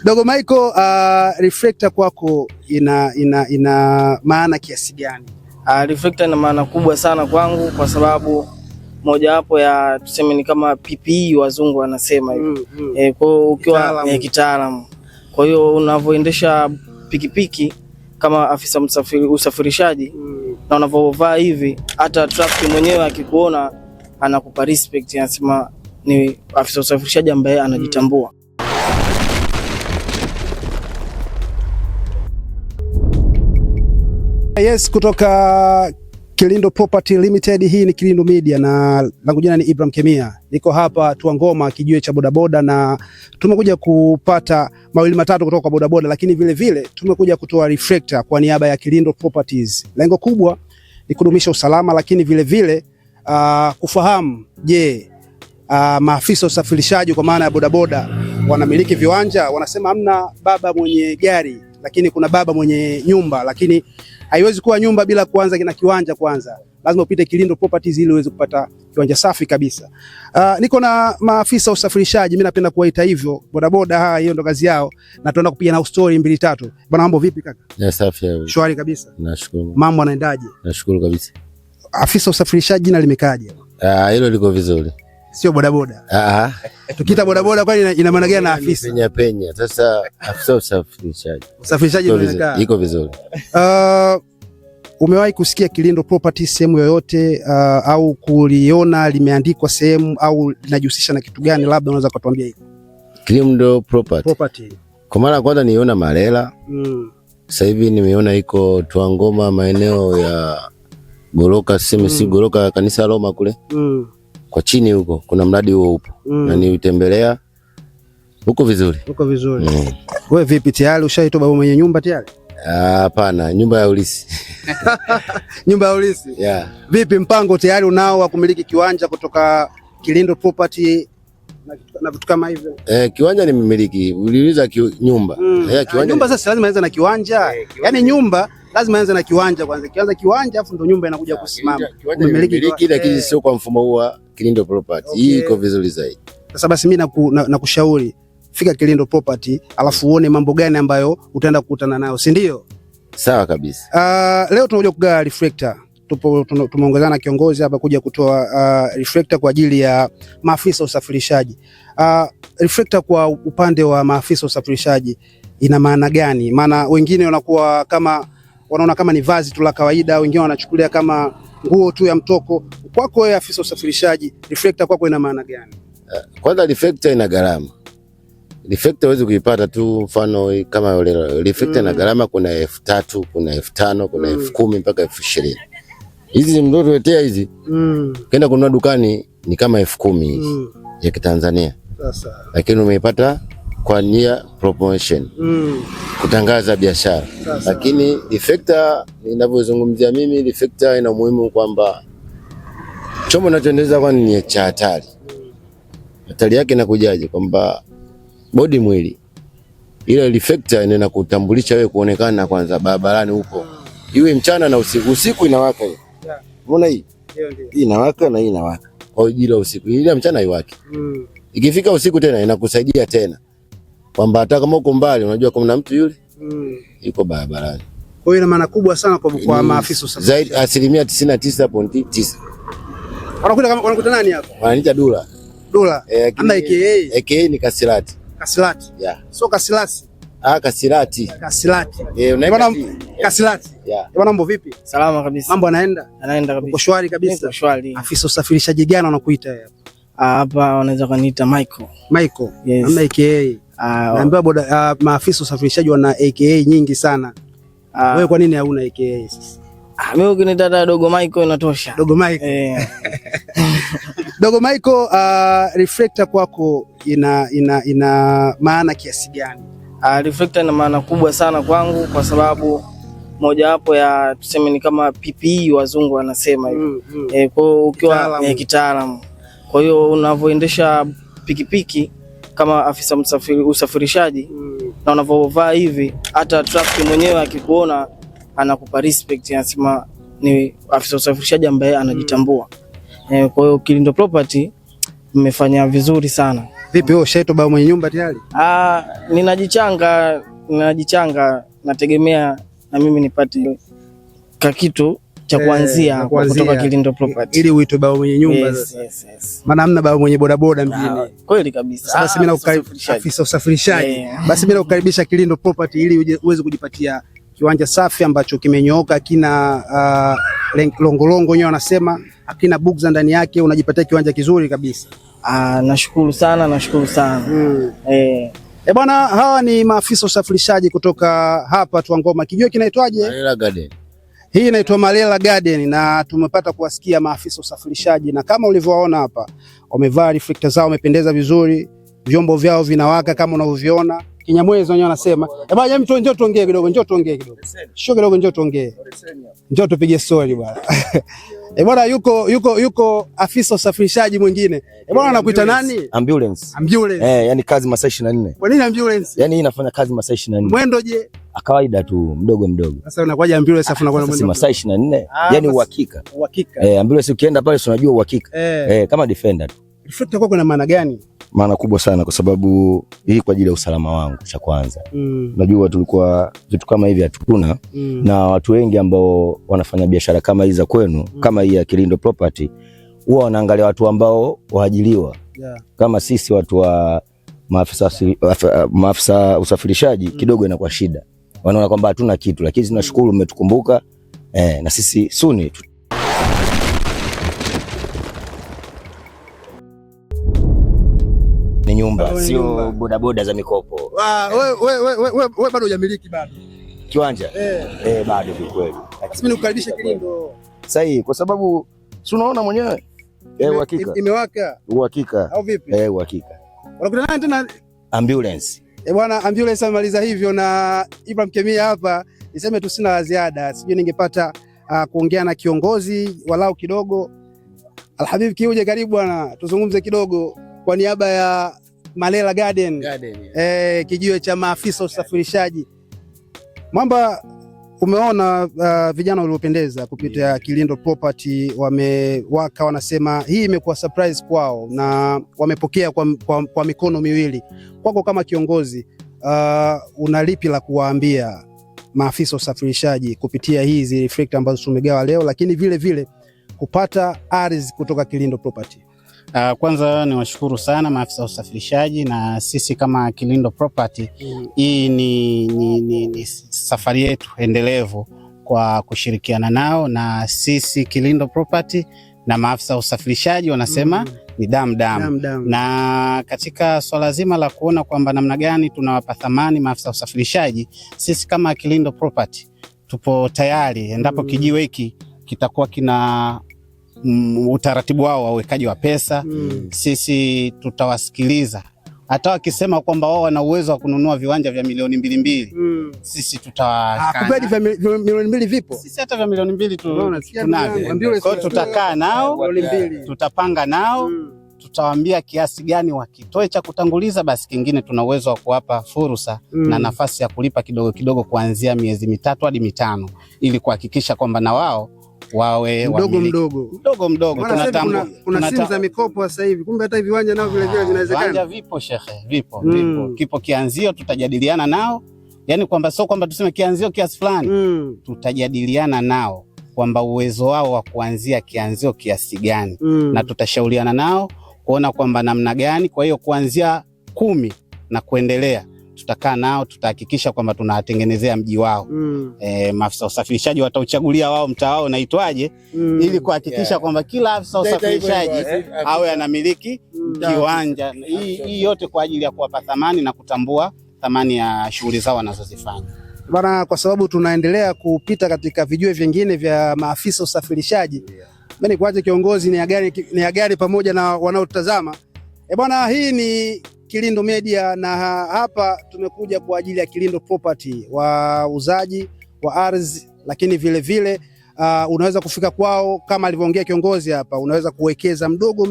Dogo Michael, reflector kwako ina maana kiasi gani? Reflector ina maana kubwa sana kwangu kwa sababu mojawapo ya tuseme ni kama PPE wazungu wanasema hivi. Kwa hiyo ukiwa kitaalamu. Kwa hiyo unavyoendesha pikipiki kama afisa usafirishaji na unavovaa hivi, hata traffic mwenyewe akikuona anakupa respect, anasema ni afisa usafirishaji ambaye anajitambua. Yes, kutoka Kilindo Property Limited, hii ni Kilindo Media na langu jina ni Ibrahim Kemia. Niko hapa Tuangoma kijiwe cha bodaboda na tumekuja kupata mawili matatu kutoka kwa bodaboda, lakini vile vile tumekuja kutoa reflector kwa niaba ya Kilindo Properties. Lengo kubwa ni kudumisha usalama, lakini vile vile kufahamu maafisa usafirishaji kwa maana ya bodaboda wanamiliki viwanja. Wanasema hamna baba mwenye gari, lakini kuna baba mwenye nyumba, lakini haiwezi kuwa nyumba bila kuanza na kiwanja kwanza. Lazima upite Kilindo Properties ili uweze kupata kiwanja safi kabisa. Niko na maafisa usafirishaji, mimi napenda kuwaita hivyo, bodaboda, hiyo ndo kazi yao, na tunaenda kupiga na story 2-3. Bwana, mambo vipi kaka? Ya safi. Shwari kabisa. Nashukuru. Mambo yanaendaje? Nashukuru kabisa. Afisa usafirishaji jina limekaje? Hilo liko vizuri. Sio bodaboda. Tukiita bodaboda kwani ina maana gani na afisa? Penya. Sasa afisa usafirishaji. Usafirishaji iko vizuri. Umewahi kusikia Kilindo Property sehemu yoyote au kuliona limeandikwa sehemu au linajihusisha na kitu gani? Labda unaweza kutuambia hivi. Kilindo Property. Kwa mara kwanza niona Malela. Sasa hivi nimeona iko Tuangoma maeneo ya Goroka, si Goroka kanisa Roma kule. Kwa chini huko kuna mradi huo upo. Na niutembelea huko vizuri. Huko vizuri. Wewe vipi, tayari ushaitoa baba mwenye nyumba tayari? Hapana, nyumba ya ulisi. Nyumba ya ulisi? Yeah. Vipi, mpango tayari unao wa kumiliki kiwanja kutoka Kilindo Property na vitu kama hivyo? Kiwanja nimemiliki. Uliuliza nyumba. Kiwanja. Nyumba sasa lazima ianze na kiwanja. Yaani nyumba lazima ianze na kiwanja kwanza. Kiwanja afu ndo nyumba inakuja kusimama. Umemiliki lakini sio kwa mfumo huu wa Kilindo Property. Okay. Hii iko vizuri zaidi. Sasa basi mimi nakushauri fika Kilindo Property alafu uone mambo gani ambayo utaenda kukutana nayo, si ndio? Sawa kabisa. Leo tunakuja kugawa reflector. Tumeongozana na kiongozi hapa kuja kutoa reflector kwa ajili ya maafisa usafirishaji. Reflector kwa upande wa maafisa usafirishaji ina maana gani? Maana wengine wanakuwa wanaona kama ni vazi tu la kawaida, wengine wanachukulia kama nguo tu ya mtoko. Kwako wewe afisa usafirishaji, reflector kwako ina maana gani? Kwanza reflector ina gharama. Reflector huwezi kuipata tu, mfano kama reflector ina gharama, kuna 3,000, kuna 5,000, kuna 10,000 mpaka 20,000. Hizi mdoto wetea hizi. Kenda kununua dukani ni kama 10,000 hizi ya Kitanzania. Sasa lakini umeipata kwa nia promotion. Kutangaza biashara. Lakini reflector ninavyozungumzia mimi, reflector ina umuhimu kwamba chombo kinachoendeleza kwani ni cha hatari. Hatari yake inakujaje? Kwamba body mwili. Ile reflector inaenda kutambulisha wewe kuonekana kwanza barabarani huko. Iwe mchana na usiku. Usiku inawaka hiyo. Unaona hii? Hii inawaka na hii inawaka. Kwa ajili ya usiku. Ile mchana haiwaki. Ikifika usiku tena inakusaidia tena. Kwamba hata kama uko mbali unajua kuna mtu yule yuko barabarani. Kwa hiyo ina maana kubwa sana kwa maafisa usafirishaji. Zaidi 99.9. Wanakuta nani hapa? Wananiita Dula. Dula. Ama AKA? AKA ni Kasilati. Kasilati. Yeah. So Kasilati. Kasilati. Kasilati. Unaona Kasilati. Yeah. Bwana, mambo vipi? Salama kabisa. Mambo yanaenda? Yanaenda kabisa. Uko shwari kabisa? Uko shwari. Afisa usafirishaji gani wanakuita hapa? Hapa wanaweza kuniita Michael. Michael. Yes. Ama AKA? Naambiwa maafisa usafirishaji wana AKA nyingi sana. Wewe kwa nini hauna AKA sasa? Mimi ukiniita Dogo Michael inatosha. Dogo Michael. Dogo Michael, reflector kwako ina maana kiasi gani? Reflector ina maana kubwa sana kwangu kwa sababu mojawapo ya tuseme ni kama PPE wazungu wanasema hivi. Kwa hiyo ukiwa kitaalamu. Kwa hiyo unavyoendesha pikipiki kama afisa usafirishaji na unavovaa hivi, hata traffic mwenyewe akikuona anakupa respect, anasema ni afisa usafirishaji ambaye anajitambua. Kwa hiyo Kilindo Property mmefanya vizuri sana. Vipi wewe ushaitwa baba mwenye nyumba tayari? Ninajichanga, nategemea na mimi nipate kakitu cha kuanzia kutoka Kilindo Property ili uitwe baba mwenye nyumba sasa. Yes. Maana hamna baba mwenye bodaboda mjini. Kweli kabisa. Basi mimi nakukaribisha afisa usafirishaji. Basi mimi nakukaribisha Kilindo Property ili uweze kujipatia kiwanja safi ambacho kimenyooka, kina longolongo wenyewe wanasema, hakina bugza ndani yake, unajipatia kiwanja kizuri kabisa. Nashukuru sana. Bwana, hawa ni maafisa usafirishaji kutoka hapa Tuangoma. Kijua kinaitwaje? Malela Garden. Hii inaitwa Malela Garden na tumepata kuwasikia maafisa usafirishaji, na kama ulivyowaona hapa wamevaa reflector zao, wamependeza vizuri, vyombo vyao vinawaka kama unavyoviona. Kinyamwezi wenyewe wanasema, bwana mtu njoo tuongee kidogo, Sio kidogo, njoo tuongee. Njoo tupige story bwana. Bwana yuko afisa usafirishaji mwingine. Bwana anakuita nani? Ambulance. Yani kazi masaa 24. Kwa nini ambulance? Yani inafanya kazi masaa 24. Mwendo je? Kawaida tu, mdogo. Sasa unakuja ambulance afu unakuwa mwendo. Masaa 24. Yani uhakika. Ambulance ukienda pale unajua uhakika. Kama defender tu. Reflector kwako ina maana gani? Maana kubwa sana, kwa sababu hii kwa ajili ya usalama wangu cha kwanza. Unajua tulikuwa vitu kama hivi hatukuna na watu wengi ambao wanafanya biashara kama hizi za kwenu, kama hii ya Kilindo Property, huwa wanaangalia watu ambao waajiliwa. Kama sisi watu wa maafisa usafirishaji kidogo inakuwa shida. Wanaona kwamba hatuna kitu, lakini tunashukuru umetukumbuka na sisi suni ni nyumba, sio bodaboda za mikopo. Wewe bado hujamiliki bado kiwanja? Bado kwa kweli. Mimi nikukaribisha Kilindo. Sahihi, kwa sababu si unaona mwenyewe uhakika. Imewaka. Uhakika. Au vipi? Uhakika. Unakuta nani tena? Ambulance. Bwana ambulance amaliza hivyo, na Ibrahim Kemia hapa niseme tu sina la ziada. Sijui ningepata kuongea na kiongozi walau kidogo. Alhabib Kiuje, karibu bwana, tuzungumze kidogo kwa niaba ya Malela Garden. Kijiwe cha maafisa usafirishaji. Mwamba, umeona vijana waliopendeza kupitia Kilindo Property wamewaka, wanasema hii imekuwa surprise kwao na wamepokea kwa mikono miwili. Kwako kama kiongozi, una lipi la kuwaambia maafisa usafirishaji kupitia hizi reflector ambazo tumegawa leo, lakini vile vile kupata ardhi kutoka Kilindo Property? Kwanza niwashukuru sana maafisa wa usafirishaji, na sisi kama Kilindo Property hii ni safari yetu endelevu kwa kushirikiana nao, na sisi Kilindo Property na maafisa wa usafirishaji wanasema ni damu. Na katika swala zima la kuona kwamba namna gani tunawapa thamani maafisa wa usafirishaji, sisi kama Kilindo Property tupo tayari endapo kijiwe hiki kitakuwa kina utaratibu wao wa uwekaji wa pesa. Sisi tutawasikiliza, hata wakisema kwamba wao wana uwezo wa kununua viwanja vya milioni 2 sisi kupedi vya milioni 2 vipo. Sisi hata vya milioni 2 tunavyo. Kwa hiyo tutakaa nao, tutapanga nao, tutawaambia kiasi gani wakitoe cha kutanguliza, basi kingine tuna uwezo wa kuwapa fursa na nafasi ya kulipa kidogo kidogo kuanzia miezi 3 hadi 5 ili kuhakikisha kwamba na wao wawe mdogo. Tunatambua kuna simu za mikopo sasa hivi, kumbe hata viwanja nao vile vile vinawezekana. Viwanja vipo shekhe, vipo. Kipo kianzio, tutajadiliana nao, yani kwamba sio kwamba tuseme kianzio kiasi fulani. Tutajadiliana nao kwamba uwezo wao wa kuanzia kianzio kiasi gani, na tutashauriana nao kuona kwamba namna gani. Kwa hiyo kuanzia 10 na kuendelea tutakaa nao, tutahakikisha kwamba tunawatengenezea mji wao. Maafisa usafirishaji watauchagulia wao mtaa wao unaitwaje, ili kuhakikisha kwamba kila afisa usafirishaji awe anamiliki kiwanja. Hii yote kwa ajili ya kuwapa thamani na kutambua thamani ya shughuli zao wanazozifanya. Bana, kwa sababu tunaendelea kupita katika vijue vingine vya maafisa usafirishaji, mimi kuache kiongozi ni ya gari pamoja na wanaotazama. Bwana, hii ni Kilindo Media na hapa tumekuja kwa ajili ya Kilindo Property, wauzaji wa ardhi, lakini vile vile unaweza kufika kwao kama alivyoongea kiongozi hapa, unaweza kuwekeza mdogo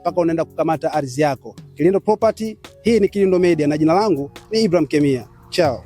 mpaka unaenda kukamata ardhi yako. Kilindo Property, hii ni Kilindo Media na jina langu ni Ibrahim Kemia. Chao.